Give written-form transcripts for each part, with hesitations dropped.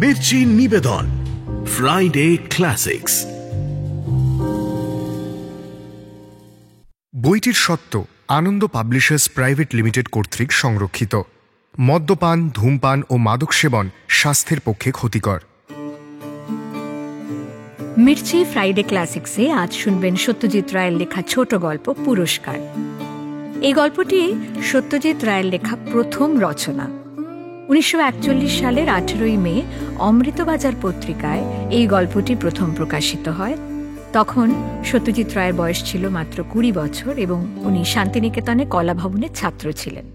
মির্চি নিবেদন Friday classics. বইটির সত্ত্ব আনন্দ পাবলিশার্স প্রাইভেট লিমিটেড কর্তৃক সংরক্ষিত। মদ্যপান, ধূমপান ও মাদক সেবন স্বাস্থ্যের পক্ষে ক্ষতিকর। মির্চি ফ্রাইডে ক্লাসিক্সে আজ শুনবেন সত্যজিৎ রায়ের লেখা ছোট গল্প পুরস্কার। এই গল্পটি সত্যজিৎ রায়ের লেখা প্রথম রচনা। 1941 সালের 18 মে অমৃতবাজার পত্রিকায় এই গল্পটি প্রথম প্রকাশিত হয়। তখন সত্যজিৎ রায়ের বয়স ছিল মাত্র 20 বছর এবং উনি শান্তিনিকেতনে কলা ভবনের ছাত্র ছিলেন।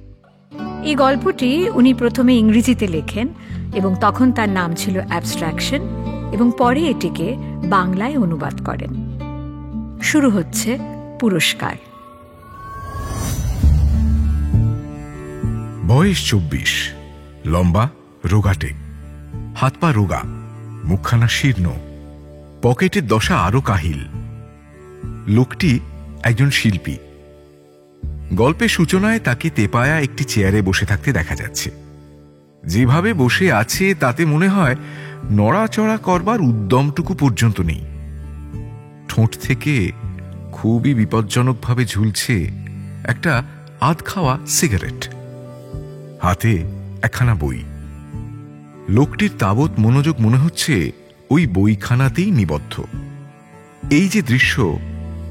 এই গল্পটি উনি প্রথমে ইংরেজিতে লেখেন এবং তখন তার নাম ছিল অ্যাবস্ট্রাকশন এবং পরে এটিকে বাংলায় অনুবাদ করেন। শুরু হচ্ছে পুরস্কার। বয়স 24, লম্বা, রোগাটে, হাত পা রোগা, মুখখানা শীর্ণ, পকেটের দশা আরো কাহিল। লোকটি একজন শিল্পী। গল্পের সূচনায় তাকে তেপায়া একটি চেয়ারে বসে থাকতে দেখা যাচ্ছে। যেভাবে বসে আছে তাতে মনে হয় নড়াচড়া করবার উদ্যমটুকু পর্যন্ত নেই। ঠোঁট থেকে খুবই বিপজ্জনকভাবে ঝুলছে একটা আধ খাওয়া সিগারেট। হাতে একখানা বই। লোকটির তাবৎ মনোযোগ মনে হচ্ছে ওই বইখানাতেই নিবদ্ধ। এই যে দৃশ্য,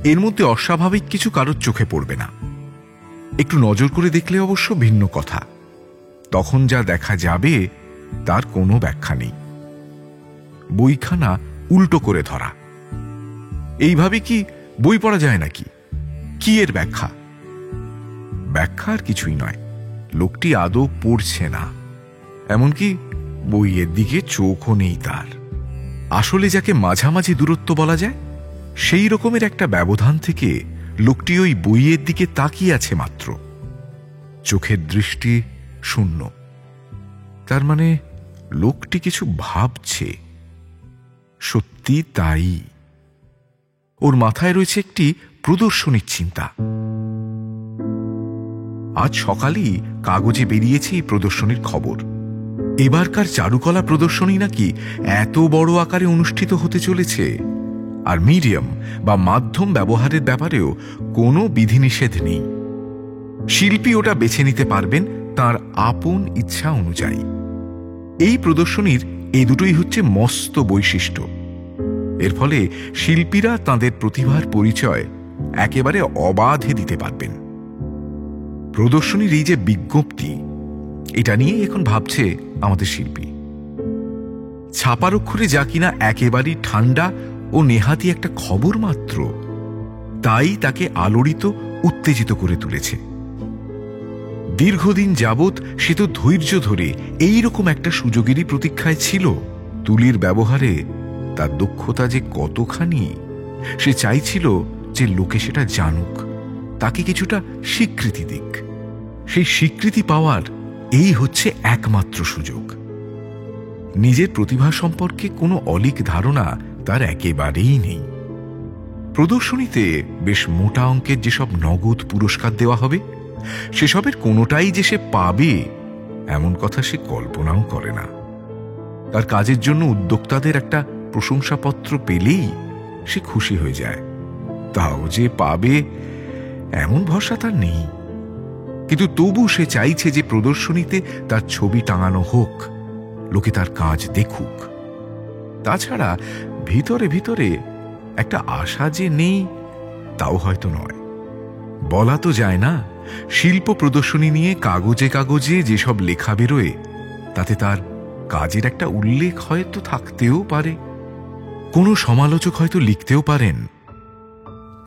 এর মধ্যে অস্বাভাবিক কিছু কারোর চোখে পড়বে না। একটু নজর করে দেখলে অবশ্য ভিন্ন কথা। তখন যা দেখা যাবে তার কোনো ব্যাখ্যা নেই। বইখানা উল্টো করে ধরা। এইভাবে কি বই পড়া যায় নাকি? কি এর ব্যাখ্যা? ব্যাখ্যা আর কিছুই নয়, লোকটি আদৌ পড়ছে না, এমনকি বইয়ের দিকে চোখও নেই তার। আসলে যাকে মাঝামাঝি দূরত্ব বলা যায়, সেই রকমের একটা ব্যবধান থেকে লোকটি ওই বইয়ের দিকে তাকিয়ে আছে মাত্র। চোখের দৃষ্টি শূন্য। তার মানে লোকটি কিছু ভাবছে। সত্যি তাই। ওর মাথায় রয়েছে একটি প্রদর্শনীর চিন্তা। আজ সকালেই কাগজে বেরিয়েছে এই প্রদর্শনীর খবর। এবারকার চারুকলা প্রদর্শনী নাকি এত বড় আকারে অনুষ্ঠিত হতে চলেছে, আর মিডিয়াম বা মাধ্যম ব্যবহারের ব্যাপারেও কোনো বিধিনিষেধ নেই। শিল্পী ওটা বেছে নিতে পারবেন তার আপন ইচ্ছা অনুযায়ী। এই প্রদর্শনীর এই দুটোই হচ্ছে মস্ত বৈশিষ্ট্য। এর ফলে শিল্পীরা তাদের প্রতিভার পরিচয় একেবারে অবাধে দিতে পারবেন। প্রদর্শনীর এই যে বিজ্ঞপ্তি, এটা নিয়ে এখন ভাবছে আমাদের শিল্পী। ছাপার অক্ষরে যা কিনা একেবারেই ঠান্ডা ও নেহাতি একটা খবর মাত্র, তাই তাকে আলোড়িত, উত্তেজিত করে তুলেছে। দীর্ঘদিন যাবৎ সে তো ধৈর্য ধরে এইরকম একটা সুযোগেরই প্রতীক্ষায় ছিল। তুলির ব্যবহারে তার দক্ষতা যে কতখানি, সে চাইছিল যে লোকে সেটা জানুক, তাকে কিছুটা স্বীকৃতি দিক। সেই স্বীকৃতি পাওয়ার এই হচ্ছে একমাত্র সুযোগ। নিজের প্রতিভা সম্পর্কে কোনো অলীক ধারণা তার একেবারেই নেই। প্রদর্শনীতে বেশ মোটা অঙ্কের যেসব নগদ পুরস্কার দেওয়া হবে, সেসবের কোনোটাই যে সে পাবে এমন কথা সে কল্পনাও করে না। তার কাজের জন্য উদ্যোক্তাদের একটা প্রশংসাপত্র পেলেই সে খুশি হয়ে যায়। তাও যে পাবে এমন ভরসা তার নেই। কিন্তু তবু সে চাইছে যে প্রদর্শনীতে তার ছবি টাঙানো হোক, লোকে তার কাজ দেখুক। তাছাড়া ভিতরে ভিতরে একটা আশা যে নেই তাও হয়তো নয়। বলা তো যায় না, শিল্প প্রদর্শনী নিয়ে কাগজে কাগজে যেসব লেখা বেরোয় তাতে তার কাজের একটা উল্লেখ হয়তো থাকতেও পারে। কোনো সমালোচক হয়তো লিখতেও পারেন,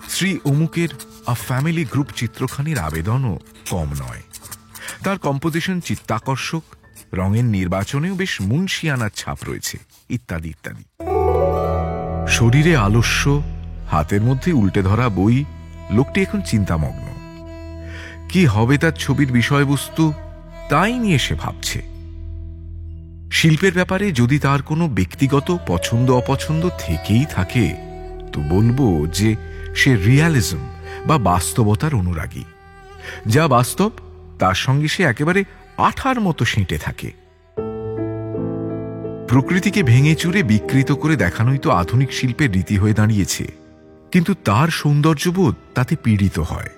শ্রী অমুকের আ ফ্যামিলি গ্রুপ চিত্রখানির আবেদনও কম নয়। তার কম্পোজিশন চিত্তাকর্ষক, রঙের নির্বাচনেও বেশ মুনশিয়ানার ছাপ রয়েছে, ইত্যাদি ইত্যাদি। শরীরে আলস্য, হাতের মধ্যে উল্টে ধরা বই। লোকটি এখন চিন্তামগ্ন। কি হবে তার ছবির বিষয়বস্তু, তাই নিয়ে সে ভাবছে। শিল্পের ব্যাপারে যদি তার কোনো ব্যক্তিগত পছন্দ অপছন্দ থেকেই থাকে, তো বলবো যে সে রিয়ালিজম বা বাস্তবতার অনুরাগী। যা বাস্তব তার সঙ্গে সে একেবারে আঠার মতো সেঁটে থাকে। প্রকৃতিকে ভেঙে চুরে বিকৃত করে দেখানোই তো আধুনিক শিল্পের রীতি হয়ে দাঁড়িয়েছে, কিন্তু তার সৌন্দর্যবোধ তাতে পীড়িত হয়।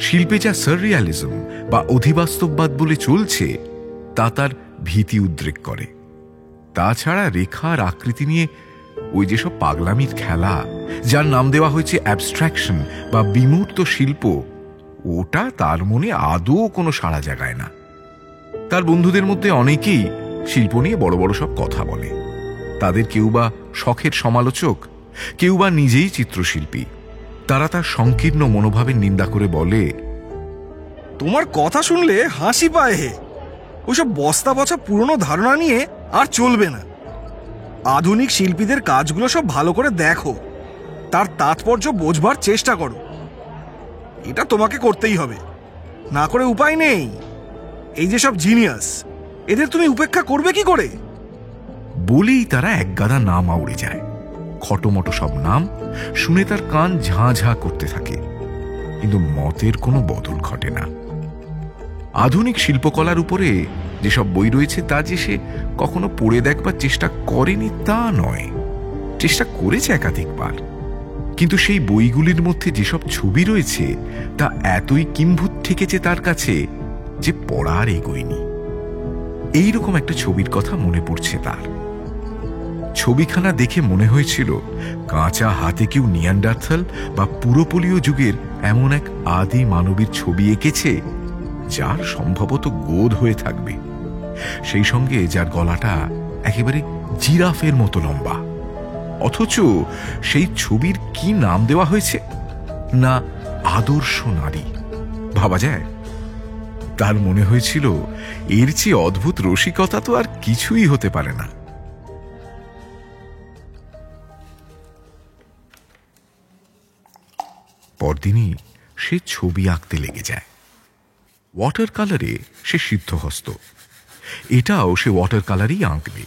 শিল্পে যা সাররিয়ালিজম বা অধিবাস্তববাদ বলে চলছে তা তার ভীতি উদ্রেক করে। তাছাড়া রেখার আকৃতি নিয়ে ওই যেসব পাগলামির খেলা, যার নাম দেওয়া হয়েছে অ্যাবস্ট্রাকশন বা বিমূর্ত শিল্প, ওটা তার মনে আদৌ কোনো সাড়া জাগায় না। তার বন্ধুদের মধ্যে অনেকেই শিল্প নিয়ে বড় বড় সব কথা বলে। তাদের কেউ বা শখের সমালোচক, কেউ বা নিজেই চিত্রশিল্পী। তারা তার সংকীর্ণ মনোভাবের নিন্দা করে বলে, তোমার কথা শুনলে হাসি পায় হে। ওইসব বস্তা পচা পুরনো ধারণা নিয়ে আর চলবে না। আধুনিক শিল্পীদের কাজগুলো সব ভালো করে দেখো, তার তাৎপর্য বোঝবার চেষ্টা করো। এটা তোমাকে করতেই হবে, না করে উপায় নেই। এই যে সব জিনিয়াস, এদের তুমি উপেক্ষা করবে কি করে? বলেই তারা একগাদা নাম আউড়ে যায়। খটোমটো সব নাম শুনে তার কান ঝাঁ ঝাঁ করতে থাকে, কিন্তু মতের কোনো বদল ঘটে না। আধুনিক শিল্পকলার উপরে যেসব বই রয়েছে তা যে সে কখনো পড়ে দেখবার চেষ্টা করেনি তা নয়, চেষ্টা করেছে একাধিকবার। কিন্তু সেই বইগুলির মধ্যে যেসব ছবি রয়েছে তা এতই কিম্ভূত ঠেকেছে তার কাছে যে পড়ার এগোয়নি। এইরকম একটা ছবির কথা মনে পড়ছে তার। ছবিখানা দেখে মনে হয়েছিল কাঁচা হাতে কেউ নিয়ান্ডারথাল বা পুরোপলীয় যুগের এমন এক আদি মানবীর ছবি এঁকেছে, যার সম্ভবত গোদ হয়ে থাকবে, সেই সঙ্গে যার গলাটা একেবারে জিরাফের মতো লম্বা। অথচ সেই ছবির কি নাম দেওয়া হয়েছে না আদর্শ নারী। ভাবা যায়? তার মনে হয়েছিল এর চেয়ে অদ্ভুত রসিকতা তো আর কিছুই হতে পারে না। পরদিনই সে ছবি আঁকতে লেগে যায়। ওয়াটার কালারে সে সিদ্ধহস্ত। এটাও সে ওয়াটার কালারেই আঁকবে।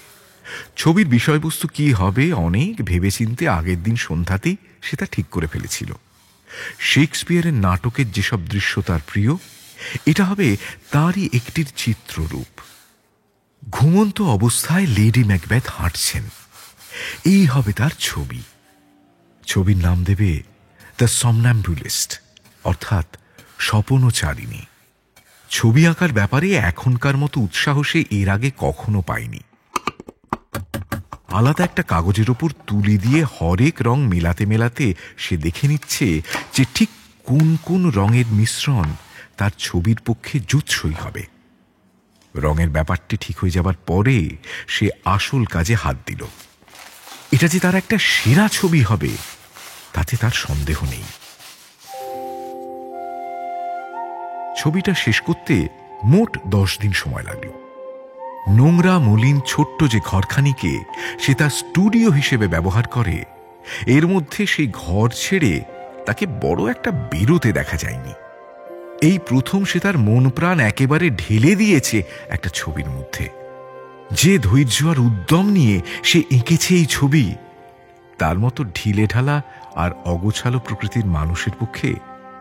ছবির বিষয়বস্তু কি হবে অনেক ভেবেচিন্তে আগের দিন সন্ধ্যাতেই সে তা ঠিক করে ফেলেছিল। শেক্সপিয়ারের নাটকের যেসব দৃশ্য তার প্রিয়, এটা হবে তারই একটির চিত্ররূপ। ঘুমন্ত অবস্থায় লেডি ম্যাকবেথ হাঁটছেন, এই হবে তার ছবি। ছবির নাম দেবে দ্য সমনাম্বুলিস্ট, অর্থাৎ স্বপনচারিণী। ছবি আঁকার ব্যাপারে এখনকার মতো উৎসাহ সে এর আগে কখনো পায়নি। আলাদা একটা কাগজের ওপর তুলি দিয়ে হরেক রং মেলাতে মেলাতে সে দেখে নিচ্ছে যে ঠিক কোন কোন রঙের মিশ্রণ তার ছবির পক্ষে জুৎসই হবে। রঙের ব্যাপারটি ঠিক হয়ে যাবার পরে সে আসল কাজে হাত দিল। এটা যে তার একটা সেরা ছবি হবে তাতে তার সন্দেহ নেই। ছবিটা শেষ করতে মোট 10 দিন সময় লাগলো। নোংরা মলিন ছোট্ট যে ঘরখানিকে সে তার স্টুডিও হিসেবে ব্যবহার করে, এর মধ্যে সেই ঘর ছেড়ে তাকে বড় একটা বেরোতে দেখা যায়নি। এই প্রথম সে তার মন প্রাণ একেবারে ঢেলে দিয়েছে একটা ছবির মধ্যে। যে ধৈর্য আর উদ্যম নিয়ে সে এঁকেছে এই ছবি, তার মতো ঢিলে ঢালা আর অগোছালো প্রকৃতির মানুষের পক্ষে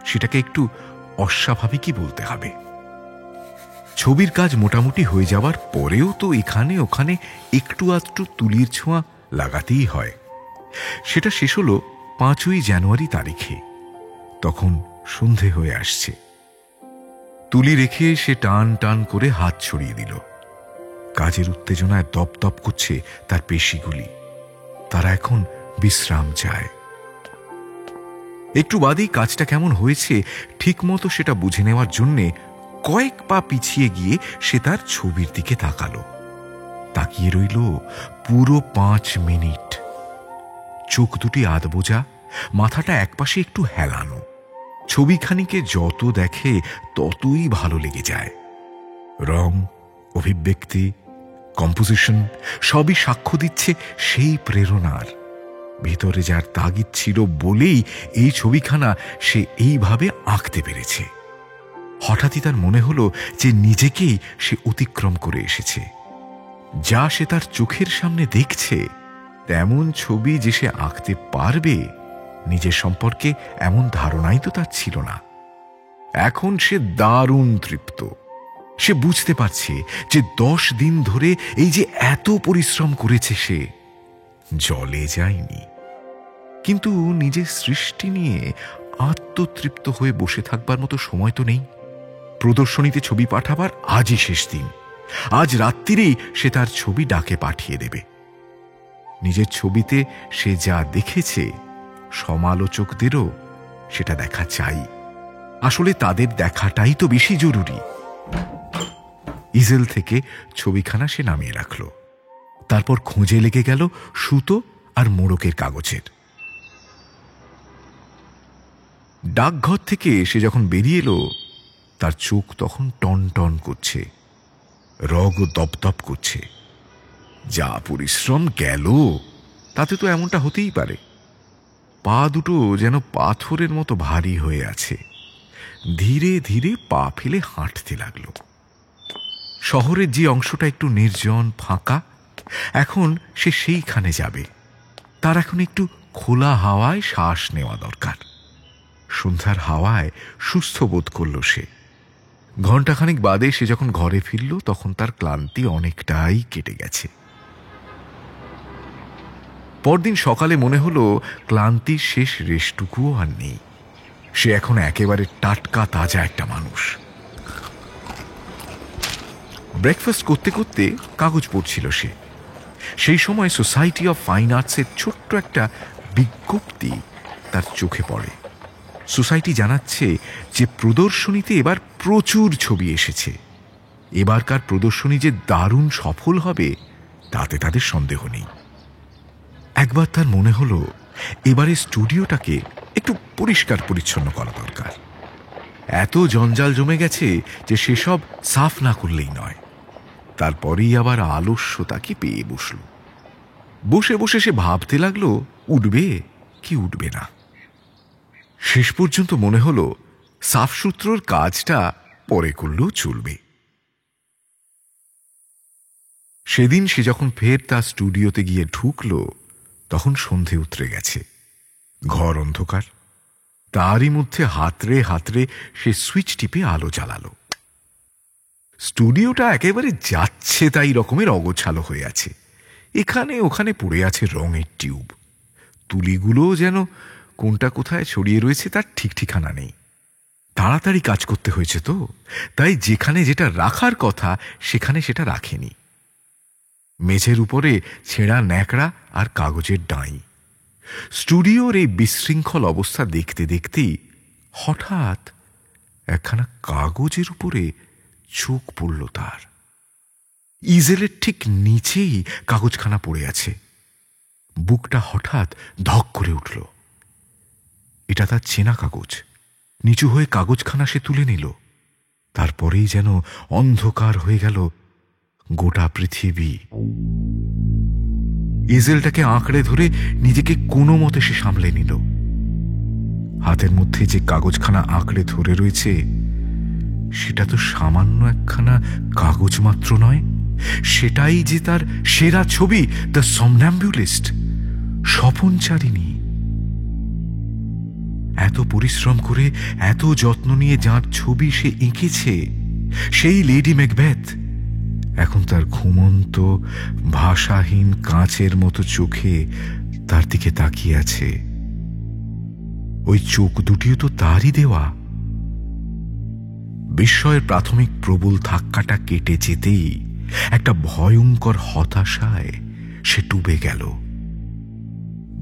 সেটাকে একটু অস্বাভাবিকই বলতে হবে। ছবির কাজ মোটামুটি হয়ে যাওয়ার পরেও তো এখানে ওখানে একটু আধটু তুলির ছোঁয়া লাগাতেই হয়। সেটা শেষ হলো 5ই জানুয়ারি তারিখে। তখন সন্ধে হয়ে আসছে। তুলি রেখে সে টান টান করে হাত ছড়িয়ে দিল। কাজের উত্তেজনায় দপদপ করছে তার পেশিগুলি। তারা এখন বিশ্রাম চায়। একটু বাদেই কাজটা কেমন হয়েছে ঠিক মতো সেটা বুঝে নেওয়ার জন্যে কয়েক পা পিছিয়ে গিয়ে সে তার ছবির দিকে তাকালো। তাকিয়ে রইল পুরো 5 মিনিট। চোখ দুটি আধবোজা, মাথাটা একপাশে একটু হেলানো। ছবিখানিকে যত দেখে ততই ভালো লেগে যায়। রং, অভিব্যক্তি, কম্পোজিশন সবই সাক্ষ্য দিচ্ছে সেই প্রেরণার। ভেতরে যার তাগিদ ছিল বলেই এই ছবিখানা সে এইভাবে আঁকতে পেরেছে। হঠাৎই তার মনে হলো যে নিজেকেই সে অতিক্রম করে এসেছে। যা সে তার চোখের সামনে দেখছে তেমন ছবি যে সে আঁকতে পারবে, নিজের সম্পর্কে এমন ধারণাই তো তার ছিল না। এখন সে দারুণ তৃপ্ত। সে বুঝতে পারছে যে 10 দিন ধরে এই যে এত পরিশ্রম করেছে সে জলে যায়নি। কিন্তু নিজের সৃষ্টি নিয়ে আত্মতৃপ্ত হয়ে বসে থাকবার মতো সময় তো নেই। প্রদর্শনীতে ছবি পাঠাবার আজই শেষ দিন। আজ রাত্রিরেই সে তার ছবি ডাকে পাঠিয়ে দেবে। নিজের ছবিতে সে যা দেখেছে সমালোচকদেরও সেটা দেখা চাই। আসলে তাদের দেখাটাই তো বেশি জরুরি। ইজেল থেকে ছবিখানা সে নামিয়ে রাখল। তারপর খোঁজে লেগে গেল সুতো আর মোড়কের কাগজের। ডাকঘর থেকে সে যখন বেরিয়ে এলো তার চোখ তখন টন টন করছে, রগ দপদপ করছে। যা পরিশ্রম গেল তাতে তো এমনটা হতেই পারে। পা দুটো যেন পাথরের মতো ভারী হয়ে আছে। ধীরে ধীরে পা ফেলে হাঁটতে লাগলো। শহরের যে অংশটা একটু নির্জন ফাঁকা, এখন সে সেইখানে যাবে। তার এখন একটু খোলা হাওয়ায় শ্বাস নেওয়া দরকার। সন্ধ্যার হাওয়ায় সুস্থ বোধ করল সে। ঘণ্টাখানিক বাদে সে যখন ঘরে ফিরল তখন তার ক্লান্তি অনেকটাই কেটে গেছে। পরদিন সকালে মনে হলো ক্লান্তির শেষ রেশটুকুও আর নেই। সে এখন একেবারে টাটকা তাজা একটা মানুষ। ব্রেকফাস্ট করতে করতে কাগজ পড়ছিল সে। সেই সময় সোসাইটি অফ ফাইন আর্টসের ছোট্ট একটা বিজ্ঞপ্তি তার চোখে পড়ে। সোসাইটি জানাচ্ছে যে প্রদর্শনীতে এবার প্রচুর ছবি এসেছে। এবারকার প্রদর্শনী যে দারুণ সফল হবে তাতে তাদের সন্দেহ নেই। একবার তার মনে হলো এবারে স্টুডিওটাকে একটু পরিষ্কার পরিচ্ছন্ন করা দরকার। এত জঞ্জাল জমে গেছে যে সেসব সাফ না করলেই নয়। তারপরেই আবার আলস্যতাকে পেয়ে বসল। বসে বসে সে ভাবতে লাগলো উঠবে কি উঠবে না। শেষ পর্যন্ত মনে হলো সাফসুত্রর কাজটা পরে করলেও চলবে। সেদিন সে যখন ফের তার স্টুডিওতে গিয়ে ঢুকল তখন সন্ধে উতরে গেছে। ঘর অন্ধকার। তারই মধ্যে হাতড়ে হাতড়ে সে সুইচ টিপে আলো জ্বালালো। স্টুডিওটা একেবারে যাচ্ছে তাই রকমের অগোছালো হয়ে আছে। এখানে ওখানে পড়ে আছে রঙের টিউব। তুলিগুলোও যেন কোনটা কোথায় ছড়িয়ে রয়েছে তার ঠিক ঠিকানা নেই। তাড়াতাড়ি কাজ করতে হয়েছে তো, তাই যেখানে যেটা রাখার কথা সেখানে সেটা রাখেনি। মেঝের উপরে ছেঁড়া ন্যাকড়া আর কাগজের ডাঁই। স্টুডিওর এই বিশৃঙ্খল অবস্থা দেখতে দেখতেই হঠাৎ একখানা কাগজের উপরে চোখ পড়ল তার। ইজেলের ঠিক নিচেই কাগজখানা পড়ে আছে। বুকটা হঠাৎ ধক করে উঠল। এটা তার চেনা কাগজ। নিচু হয়ে কাগজখানা সে তুলে নিল। তারপরেই যেন অন্ধকার হয়ে গেল গোটা পৃথিবী। ইজেলটাকে আঁকড়ে ধরে নিজেকে কোনো মতে সে সামলে নিল। হাতের মধ্যে যে কাগজখানা আঁকড়ে ধরে রয়েছে সেটা তো সামান্য একখানা কাগজ মাত্র নয়, সেটাই যে তার সেরা ছবি, দ্য সমন্যাম্বুলিস্ট, স্বপনচারিণী। এত পরিশ্রম করে এত যত্ন নিয়ে যার ছবি সে এঁকেছে, সেই লেডি ম্যাকবেথ এখন তার ঘুমন্ত ভাষাহীন কাঁচের মতো চোখে তার দিকে তাকিয়ে আছে। ওই চোখ দুটিও তো তারই দেওয়া। বিস্ময়ের প্রাথমিক প্রবল ধাক্কাটা কেটে যেতেই একটা ভয়ঙ্কর হতাশায় সে ডুবে গেল।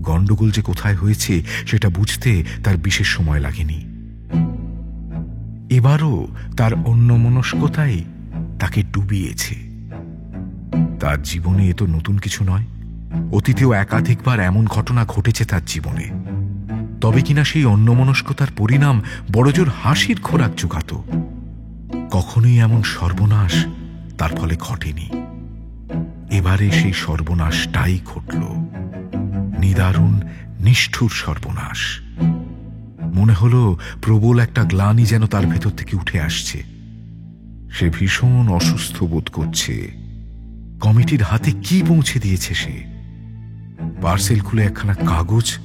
গন্ডগোল যে কোথায় হয়েছে সেটা বুঝতে তার বিশেষ সময় লাগেনি। এবারও তার অন্যমনস্কতাই তাকে ডুবিয়েছে। তার জীবনে এ তো নতুন কিছু নয়। অতীতেও একাধিকবার এমন ঘটনা ঘটেছে তার জীবনে। তবে কিনা সেই অন্যমনস্কতার পরিণাম বড়জোর হাসির খোরাক জোগাত। কখনোই এমন সর্বনাশ তার ফলে ঘটেনি। এবারে সেই সর্বনাশটাই ঘটল, নিদারুণ নিষ্ঠুর সর্বনাশ। মনে হলো প্রবল একটা গ্লানি যেন তার ভেতর থেকে উঠে আসছে। সে ভীষণ অসুস্থ বোধ করছে। কমিটির হাতে কি পৌঁছে দিয়েছে সে? পার্সেল খুলে একখানা কাগজ,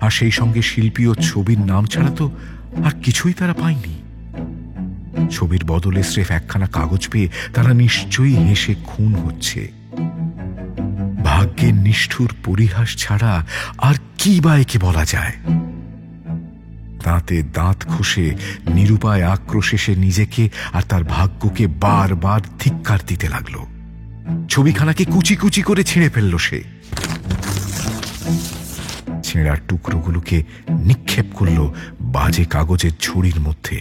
আর সেই সঙ্গে শিল্পী ও ছবির নাম ছাড়া তো আর কিছুই তারা পায়নি। ছবির বদলে স্রেফ একখানা কাগজ পেয়ে তারা নিশ্চয়ই হেসে খুন হচ্ছে। ভাগ্যের নিষ্ঠুর পরিহাস ছাড়া আর কি বা একে বলা যায়। দাঁতে দাঁত ঘষে নিরুপায় আক্রোশে সে নিজেকে আর তার ভাগ্যকে বারবার ধিক্কার দিতে লাগল। ছবিখানাকে কুচি কুচি করে ছিঁড়ে ফেলল সে। ছেঁড়া টুকরোগুলোকে নিক্ষেপ করল বাজে কাগজের ঝুড়ির মধ্যে।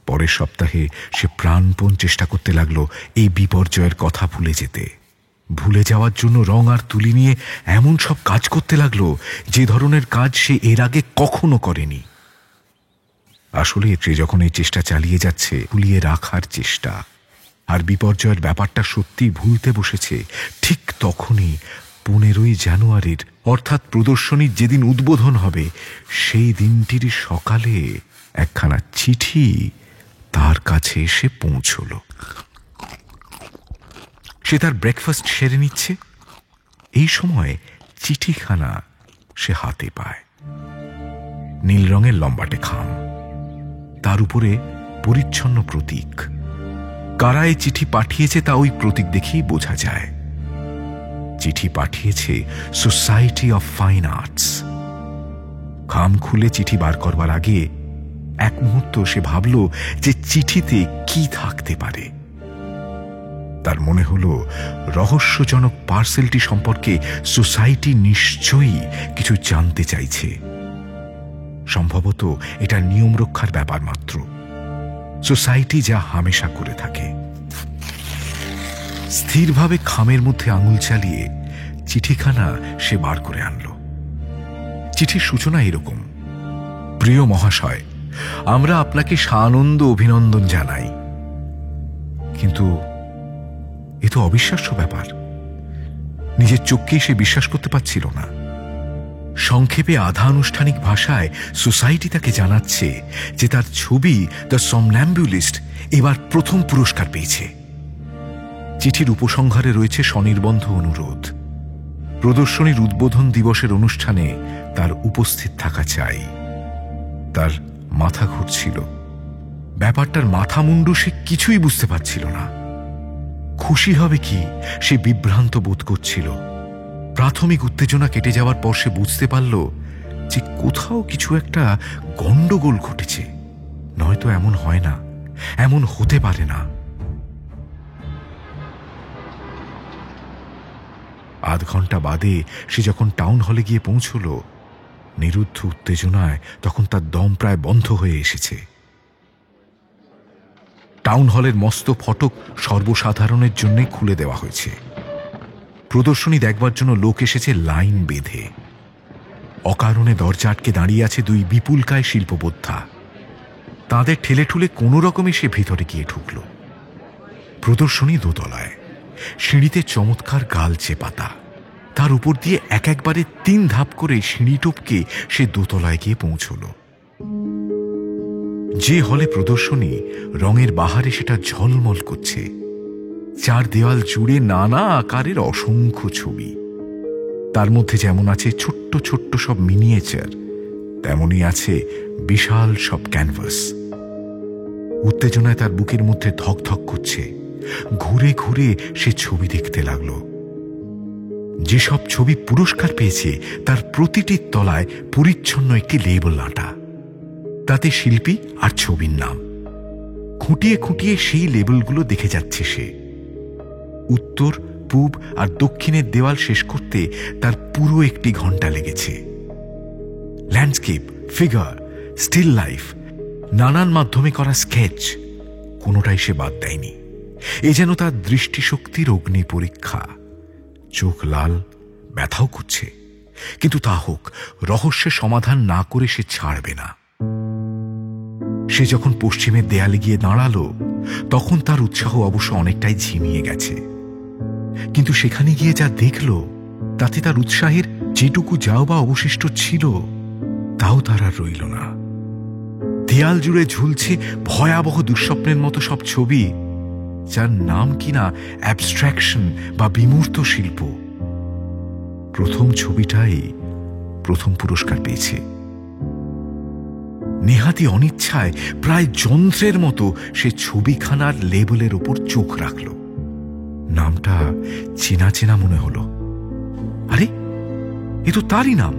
পরের সপ্তাহে সে প্রাণপণ চেষ্টা করতে লাগলো এই বিপর্যয়ের কথা ভুলে যেতে। ভুলে যাওয়ার জন্য রং আর তুলি নিয়ে এমন সব কাজ করতে লাগলো যে ধরনের কাজ সে এর আগে কখনো করেনি। আসলে সে যখন এই চেষ্টা চালিয়ে যাচ্ছে, ভুলিয়ে রাখার চেষ্টা, আর বিপর্যয়ের ব্যাপারটা সত্যি ভুলতে বসেছে, ঠিক তখনই 15ই জানুয়ারির অর্থাৎ প্রদর্শনীর যেদিন উদ্বোধন হবে সেই দিনটির সকালে একখানা চিঠি তার কাছে এসে পৌঁছল। সে তার ব্রেকফাস্ট সেরে নিচ্ছে, এই সময় চিঠিখানা সে হাতে পায়। নীল রঙের লম্বাটে খাম, তার উপরে পরিচ্ছন্ন প্রতীক। কারা এই চিঠি পাঠিয়েছে তা ওই প্রতীক দেখেই বোঝা যায়। চিঠি পাঠিয়েছে সোসাইটি অফ ফাইন আর্টস। খাম খুলে চিঠি বার করবার আগে এক মুহূর্ত সে ভাবল যে চিঠিতে কি থাকতে পারে। তার মনে হলো রহস্যজনক পার্সেলটি সম্পর্কে সোসাইটি নিশ্চয়ই কিছু জানতে চাইছে। সম্ভবত এটা নিয়ম রক্ষার ব্যাপার মাত্র, সোসাইটি যা হামেশা করে থাকে। স্থিরভাবে খামের মধ্যে আঙুল চালিয়ে চিঠিখানা সে বার করে আনল। চিঠির সূচনা এরকম: প্রিয় মহাশয়, আমরা আপনাকে সানন্দ অভিনন্দন জানাই। কিন্তু এ তো অবিশ্বাস্য ব্যাপার। নিজের চোখকেই সে বিশ্বাস করতে পারছিল না। সংক্ষেপে আধা আনুষ্ঠানিক ভাষায় সোসাইটি তাকে জানাচ্ছে যে তার ছবি দ্য সমন্যাম্বুলিস্ট এবার প্রথম পুরস্কার পেয়েছে। চিঠির উপসংহারে রয়েছে স্বনির্বন্ধ অনুরোধ। প্রদর্শনীর উদ্বোধন দিবসের অনুষ্ঠানে তার উপস্থিত থাকা চাই। তার মাথা ঘুরছিল। ব্যাপারটার মাথা মুন্ডু সে কিছুই বুঝতে পারছিল না। খুশি হবে কি সে বিভ্রান্ত বোধ করছিল। প্রাথমিক উত্তেজনা কেটে যাওয়ার পর সে বুঝতে পারল যে কোথাও কিছু একটা গন্ডগোল ঘটেছে। নয়তো এমন হয় না, এমন হতে পারে না। আধ ঘন্টা বাদে সে যখন টাউন হলে গিয়ে পৌঁছল, নিরুদ্ধ উত্তেজনায় তখন তার দম প্রায় বন্ধ হয়ে এসেছে। টাউন হলের মস্ত ফটক সর্বসাধারণের জন্য খুলে দেওয়া হয়েছে। প্রদর্শনী দেখবার জন্য লোক এসেছে লাইন বেঁধে। অকারণে দরজা আটকে দাঁড়িয়ে আছে দুই বিপুলকায় শিল্পবোদ্ধা। তাদের ঠেলে ঠুলে কোনো রকমে সে ভিতরে গিয়ে ঢুকল। প্রদর্শনী দোতলায়, সিঁড়িতে চমৎকার গালচে পাতা। তার উপর দিয়ে একবারে 3 ধাপ করে সিঁড়ি টপকে সে দোতলায় গিয়ে পৌঁছল। যে হলে প্রদর্শনী, রঙের বাহারে সেটা ঝলমল করছে। চার দেওয়াল জুড়ে নানা আকারের অসংখ্য ছবি। তার মধ্যে যেমন আছে ছোট্ট ছোট্ট সব মিনিয়েচার, তেমনই আছে বিশাল সব ক্যানভাস। উত্তেজনায় তার বুকের মধ্যে ধকধক করছে। ঘুরে ঘুরে সে ছবি দেখতে লাগলো। যেসব ছবি পুরস্কার পেয়েছে তার প্রতিটির তলায় পরিচ্ছন্ন একটি লেবেল আঁটা, তাতে শিল্পী আর ছবির নাম। খুঁটিয়ে খুঁটিয়ে সেই লেবেলগুলো দেখে যাচ্ছে সে। উত্তর, পূব আর দক্ষিণের দেওয়াল শেষ করতে তার পুরো 1 ঘন্টা লেগেছে। ল্যান্ডস্কেপ, ফিগার, স্টিল লাইফ, নানান মাধ্যমে করা স্কেচ, কোনোটাই সে বাদ দেয়নি। এ যেন তার দৃষ্টিশক্তির অগ্নি পরীক্ষা। চোখ লাল, ব্যথাও করছে, কিন্তু তা হোক, রহস্যের সমাধান না করে সে ছাড়বে না। সে যখন পশ্চিমের দেয়ালে গিয়ে দাঁড়ালো, তখন তার উৎসাহ অবশ্য অনেকটাই ঝিমিয়ে গেছে। কিন্তু সেখানে গিয়ে যা দেখল, তাতে তার উৎসাহের যেটুকু যাও বা অবশিষ্ট ছিল তাও তার আর রইল না। দেয়াল জুড়ে ঝুলছে ভয়াবহ দুঃস্বপ্নের মতো সব ছবি, যার নাম কিনা অ্যাবস্ট্রাকশন বা বিমূর্ত শিল্প। প্রথম ছবিটাই প্রথম পুরস্কার পেয়েছে। নেহাতি অনিচ্ছায় প্রায় যন্ত্রের মতো সে ছবিখানার লেবেলের উপর চোখ রাখল। নামটা চেনা চেনা মনে হলো। আরে, এ তো তারই নাম।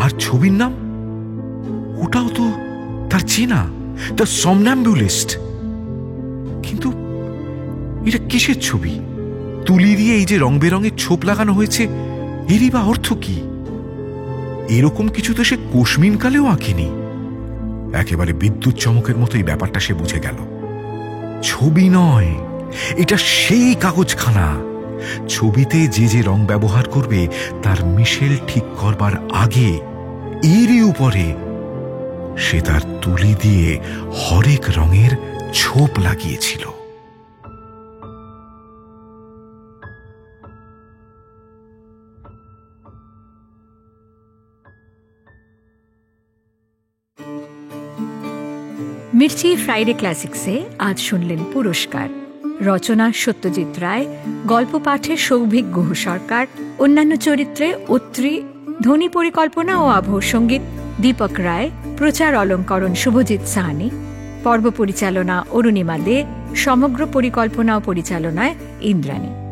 আর ছবির নাম, ওটাও তো তার চেনা, দ্য সমন্যাম্বুলিস্ট। কিন্তু এটা কিসের ছবি? তুলি দিয়ে এই যে রং বেরঙের ছোপ লাগানো হয়েছে, এরই বা অর্থ কি? এরকম কিছু তো সে কোশমিন কালেও আঁকেনি। একেবারে বিদ্যুৎ চমকের মতো এই ব্যাপারটা সে বুঝে গেল। ছবি নয়, এটা সেই কাগজখানা। ছবিতে যে যে রং ব্যবহার করবে তার মিশেল ঠিক করবার আগে এরই উপরে সে তার তুলি দিয়ে হরেক রঙের ছোপ লাগিয়েছিল। মির্চি ফ্রাইডে ক্লাসিক্সে আজ শুনলেন পুরস্কার। রচনা সত্যজিৎ রায়, গল্প পাঠে সৌভিক গুহ সরকার, অন্যান্য চরিত্রে অত্রি, ধ্বনি পরিকল্পনা ও আবহ সঙ্গীত দীপক রায়, প্রচার অলঙ্করণ শুভজিৎ সাহানি, পর্ব পরিচালনা অরুণিমা দে, সমগ্র পরিকল্পনা ও পরিচালনায় ইন্দ্রাণী।